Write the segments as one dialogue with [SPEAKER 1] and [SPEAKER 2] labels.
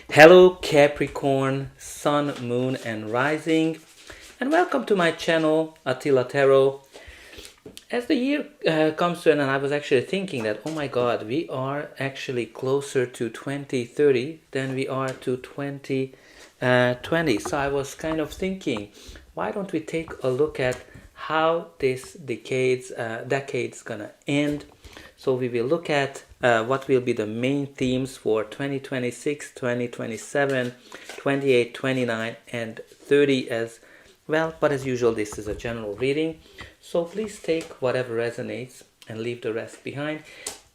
[SPEAKER 1] Hello Capricorn, Sun, Moon and Rising, and welcome to my channel Attila Tarot. As the year comes to an end, I was actually thinking that, oh my god, we are actually closer to 2030 than we are to 2020. So I was kind of thinking, why don't we take a look at how this decade's gonna end. So we will look at what will be the main themes for 2026, 2027, 28, 29 and 30 as well. But as usual, this is a general reading. So please take whatever resonates and leave the rest behind.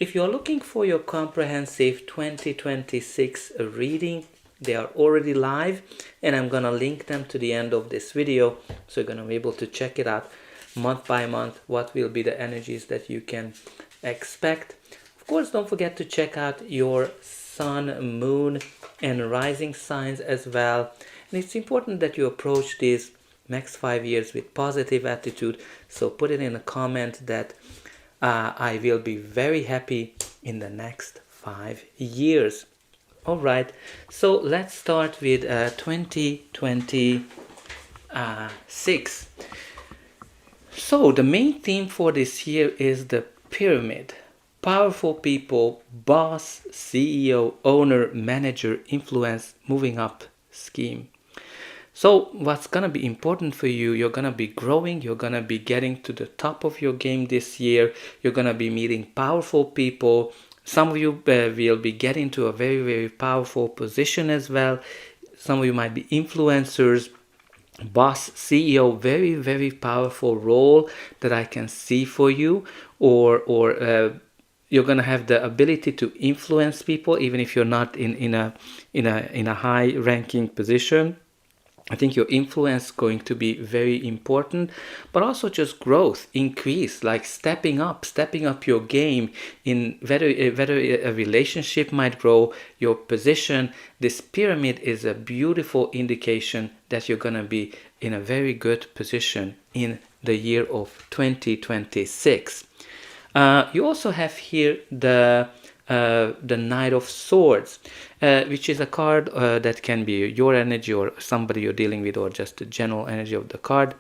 [SPEAKER 1] If you're looking for your comprehensive 2026 reading, they are already live and I'm gonna link them to the end of this video, so you're gonna be able to check it out month by month, what will be the energies that you can expect. Of course, don't forget to check out your sun, moon and rising signs as well. And it's important that you approach these next 5 years with positive attitude. So put it in a comment that I will be very happy in the next 5 years. All right, so let's start with 2026. So the main theme for this year is the pyramid. Powerful people, boss, CEO, owner, manager, influence, moving up scheme. So what's going to be important for you, you're going to be growing, you're going to be getting to the top of your game this year, you're going to be meeting powerful people. Some of you will be getting to a very, very powerful position as well. Some of you might be influencers, boss, CEO, very, very powerful role that I can see for you. Or you're going to have the ability to influence people even if you're not in a high ranking position. I think your influence is going to be very important, but also just growth, increase, like stepping up your game in whether a relationship might grow, your position. This pyramid is a beautiful indication that you're going to be in a very good position in the year of 2026. You also have here the Knight of Swords, which is a card that can be your energy or somebody you're dealing with, or just the general energy of the card.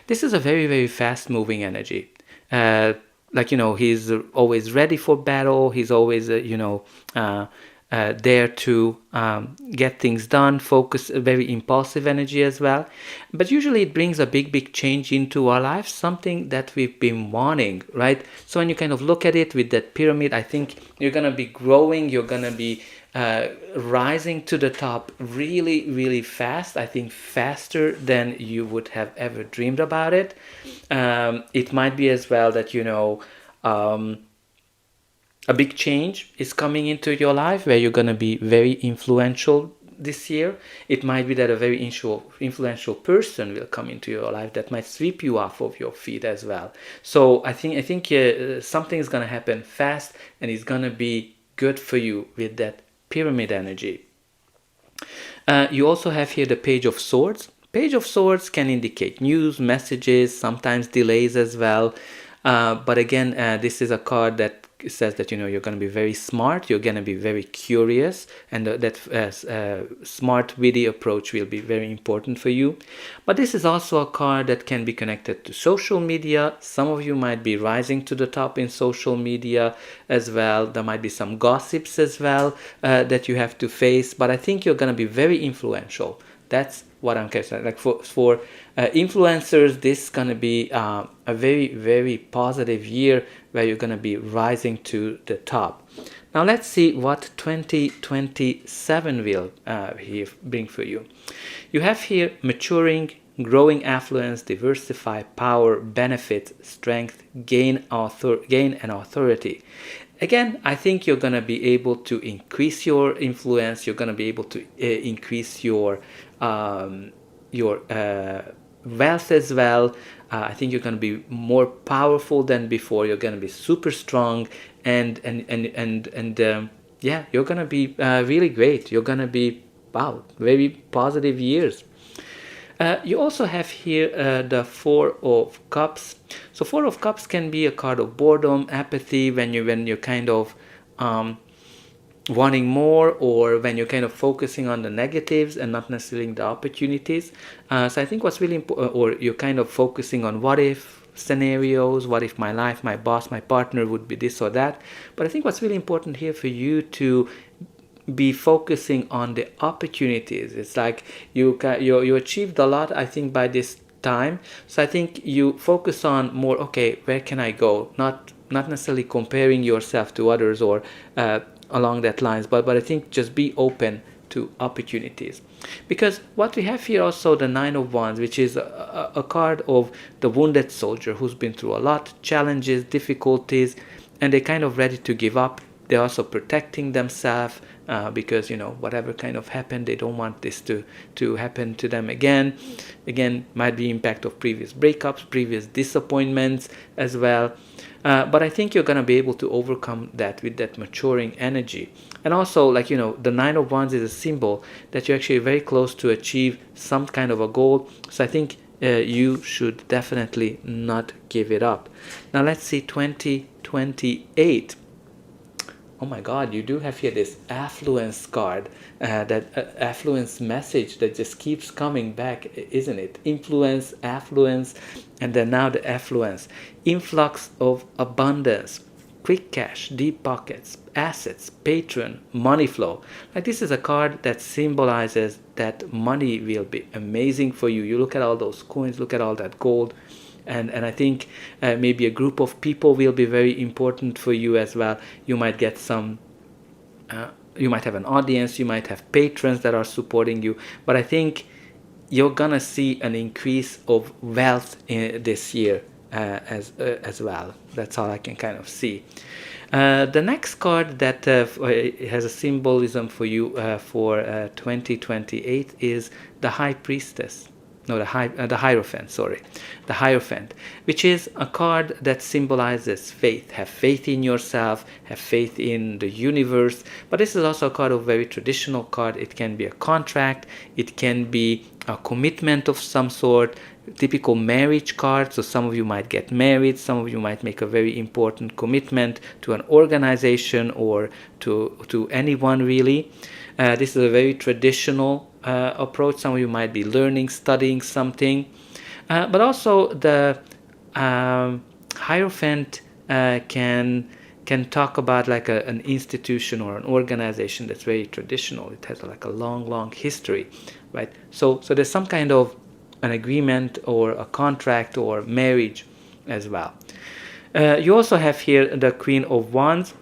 [SPEAKER 1] This is a very, very fast moving energy. He's always ready for battle. He's always, there to get things done, focus, a very impulsive energy as well. But usually it brings a big change into our life, something that we've been wanting, right? So when you kind of look at it with that pyramid, I think you're going to be growing, you're going to be rising to the top really, really fast. I think faster than you would have ever dreamed about it. It might be as well that, a big change is coming into your life where you're going to be very influential this year. It might be that a very influential person will come into your life that might sweep you off of your feet as well. So I think something is going to happen fast and it's going to be good for you with that pyramid energy. You also have here the Page of Swords. Page of Swords can indicate news, messages, sometimes delays as well. But again, this is a card that says that you're going to be very smart, you're going to be very curious, and that smart, witty approach will be very important for you. But this is also a card that can be connected to social media. Some of you might be rising to the top in social media as well. There might be some gossips as well that you have to face, but I think you're going to be very influential. That's what I'm saying. Like for influencers, this is going to be a very, very positive year where you're going to be rising to the top. Now let's see what 2027 will bring for you. You have here maturing, growing affluence, diversify, power, benefit, strength, gain and authority. Again, I think you're going to be able to increase your influence. You're going to be able to increase your wealth as well. I think you're going to be more powerful than before. You're going to be super strong, and you're going to be really great. You're going to be very positive years. You also have here the Four of Cups. So Four of Cups can be a card of boredom, apathy, when you're kind of wanting more, or when you're kind of focusing on the negatives and not necessarily the opportunities. So I think what's really important, or you're kind of focusing on what if scenarios, what if my life, my boss, my partner would be this or that. But I think what's really important here for you to be focusing on the opportunities. It's like you achieved a lot, I think, by this time. So I think you focus on more, okay, where can I go? Not necessarily comparing yourself to others or along that lines, but I think just be open to opportunities. Because what we have here also, the Nine of Wands, which is a card of the wounded soldier who's been through a lot, challenges, difficulties, and they're kind of ready to give up. They're also protecting themselves because, whatever kind of happened, they don't want this to happen to them again. Again, might be impact of previous breakups, previous disappointments as well. But I think you're going to be able to overcome that with that maturing energy. And also, the Nine of Wands is a symbol that you're actually very close to achieve some kind of a goal. So I think you should definitely not give it up. Now let's see 2028. Oh my God, you do have here this affluence card, that affluence message that just keeps coming back, isn't it? Influence, affluence, and then now the affluence. Influx of abundance, quick cash, deep pockets, assets, patron, money flow. Like, this is a card that symbolizes that money will be amazing for you. You look at all those coins, look at all that gold. And I think maybe a group of people will be very important for you as well. You might get you might have an audience, you might have patrons that are supporting you. But I think you're gonna see an increase of wealth this year as well. That's all I can kind of see. The next card that has a symbolism for you for 2028 is the High Priestess. No, the Hierophant, sorry. The Hierophant, which is a card that symbolizes faith. Have faith in yourself, have faith in the universe. But this is also a card of very traditional card. It can be a contract, it can be a commitment of some sort, typical marriage card. So some of you might get married, some of you might make a very important commitment to an organization or to anyone really. This is a very traditional approach. Some of you might be learning, studying something. But also the Hierophant can talk about like an institution or an organization that's very traditional. It has like a long history, right? So there's some kind of an agreement or a contract or marriage as well. You also have here the Queen of Wands.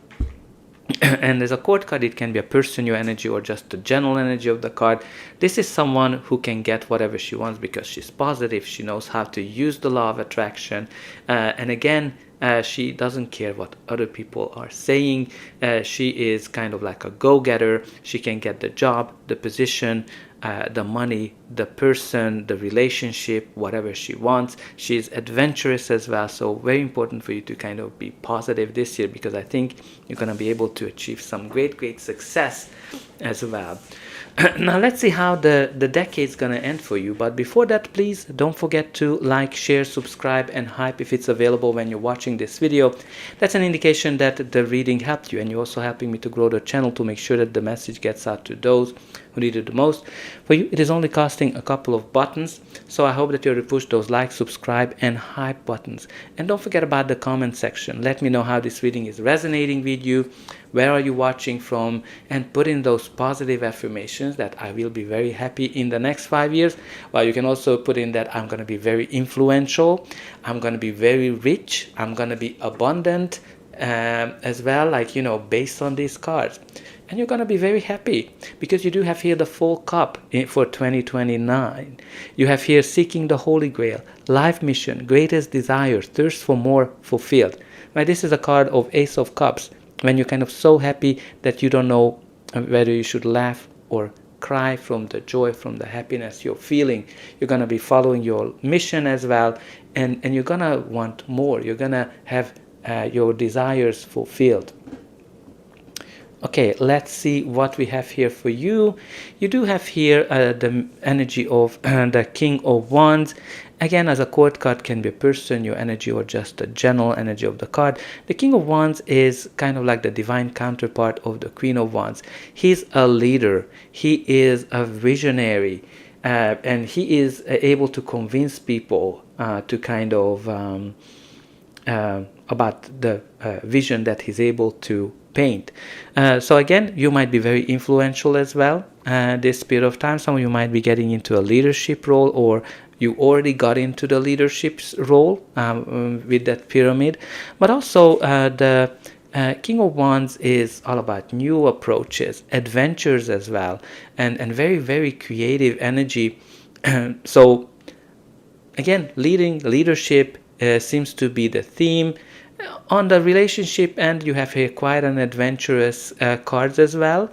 [SPEAKER 1] And as a court card, it can be a person, your energy, or just the general energy of the card. This is someone who can get whatever she wants because she's positive. She knows how to use the law of attraction. And again, she doesn't care what other people are saying. She is kind of like a go-getter. She can get the job, the position, the money, the person, the relationship, whatever she wants. She's adventurous as well, so very important for you to kind of be positive this year, because I think you're going to be able to achieve some great success as well. Now let's see how the decade's going to end for you. But before that, please don't forget to like, share, subscribe, and hype if it's available when you're watching this video. That's an indication that the reading helped you, and you're also helping me to grow the channel to make sure that the message gets out to those who need it the most. For you, it is only costing a couple of buttons, so I hope that you'll push those like, subscribe, and hype buttons. And don't forget about the comment section. Let me know how this reading is resonating with you. Where are you watching from? And put in those positive affirmations that I will be very happy in the next 5 years. Well, you can also put in that I'm going to be very influential, I'm going to be very rich, I'm going to be abundant as well, like, based on these cards. And you're going to be very happy because you do have here the Full Cup for 2029. You have here Seeking the Holy Grail, Life Mission, Greatest Desire, Thirst for More, Fulfilled. Right, this is a card of Ace of Cups, when you're kind of so happy that you don't know whether you should laugh or cry from the joy, from the happiness you're feeling. You're going to be following your mission as well, and you're going to want more. You're going to have your desires fulfilled. Okay, let's see what we have here for you. You do have here the energy of the King of Wands, Again, as a court card can be a person, your energy, or just a general energy of the card. The King of Wands is kind of like the divine counterpart of the Queen of Wands. He's a leader. He is a visionary. And he is able to convince people to kind of about the vision that he's able to paint. So again, you might be very influential as well this period of time. Some of you might be getting into a leadership role, or you already got into the leadership role with that pyramid. But also the King of Wands is all about new approaches, adventures as well, and very, very creative energy. So again, leadership seems to be the theme. On the relationship end, you have here quite an adventurous cards as well.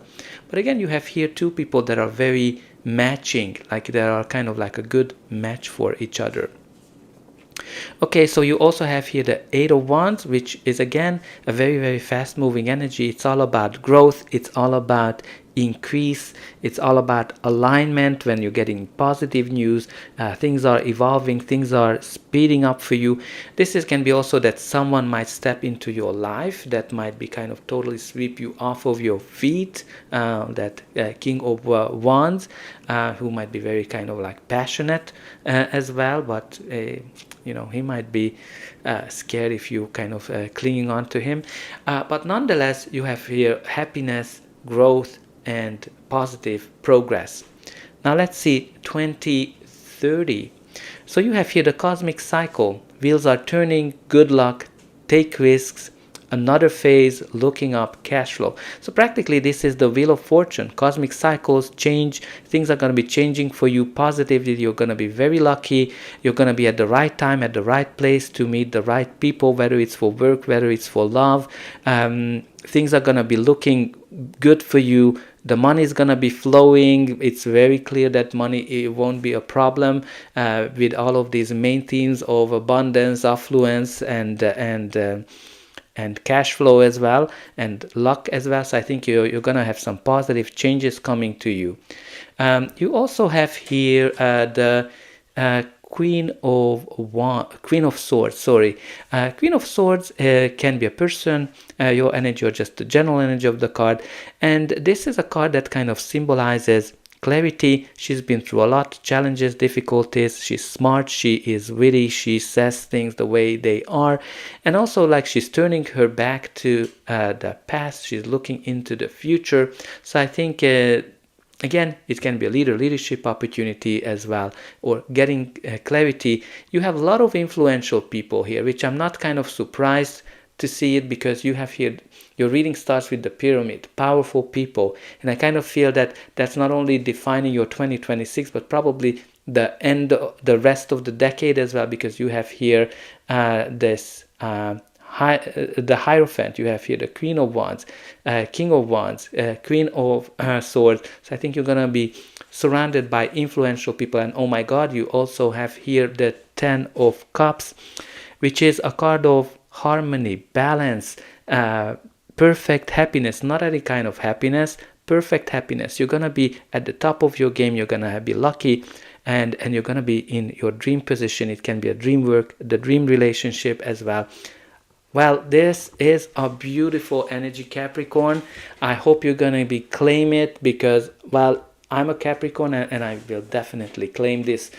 [SPEAKER 1] But again, you have here two people that are very matching, like they are kind of like a good match for each other. Okay, so you also have here the Eight of Wands, which is again a very, very fast moving energy. It's all about growth. It's all about increase. It's all about alignment. When you're getting positive news, things are evolving, things are speeding up for you. Can be also that someone might step into your life that might be kind of totally sweep you off of your feet. That King of Wands, who might be very kind of like passionate as well, but he might be scared if you kind of clinging on to him. But nonetheless, you have here happiness, growth, and positive progress. Now let's see 2030. So you have here the cosmic cycle. Wheels are turning, good luck, take risks, another phase, looking up, cash flow. So practically this is the wheel of fortune. Cosmic cycles change. Things are going to be changing for you positively. You're going to be very lucky. You're going to be at the right time, at the right place to meet the right people, whether it's for work, whether it's for love. Things are going to be looking good for you. The money is going to be flowing. It's very clear that money won't be a problem with all of these main themes of abundance, affluence, and cash flow as well, and luck as well. So I think you're going to have some positive changes coming to you. You also have here the Queen of Swords. Queen of Swords can be a person, your energy, or just the general energy of the card. And this is a card that kind of symbolizes clarity. She's been through a lot, challenges, difficulties. She's smart, she is witty, she says things the way they are. And also, like, she's turning her back to the past. She's looking into the future. So I think again, it can be a leadership opportunity as well, or getting clarity. You have a lot of influential people here, which I'm not kind of surprised to see it, because you have here, your reading starts with the pyramid, powerful people. And I kind of feel that that's not only defining your 2026, but probably the rest of the decade as well, because you have here the Hierophant, you have here the Queen of Wands, King of Wands, Queen of Swords. So I think you're going to be surrounded by influential people. And oh my God, you also have here the Ten of Cups, which is a card of harmony, balance, perfect happiness, not any kind of happiness, perfect happiness. You're going to be at the top of your game. You're going to be lucky. And you're going to be in your dream position. It can be a dream work, the dream relationship as well. Well, this is a beautiful energy, Capricorn. I hope you're going to be claim it, because, well, I'm a Capricorn and I will definitely claim this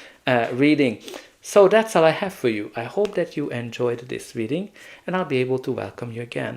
[SPEAKER 1] reading. So that's all I have for you. I hope that you enjoyed this reading, and I'll be able to welcome you again.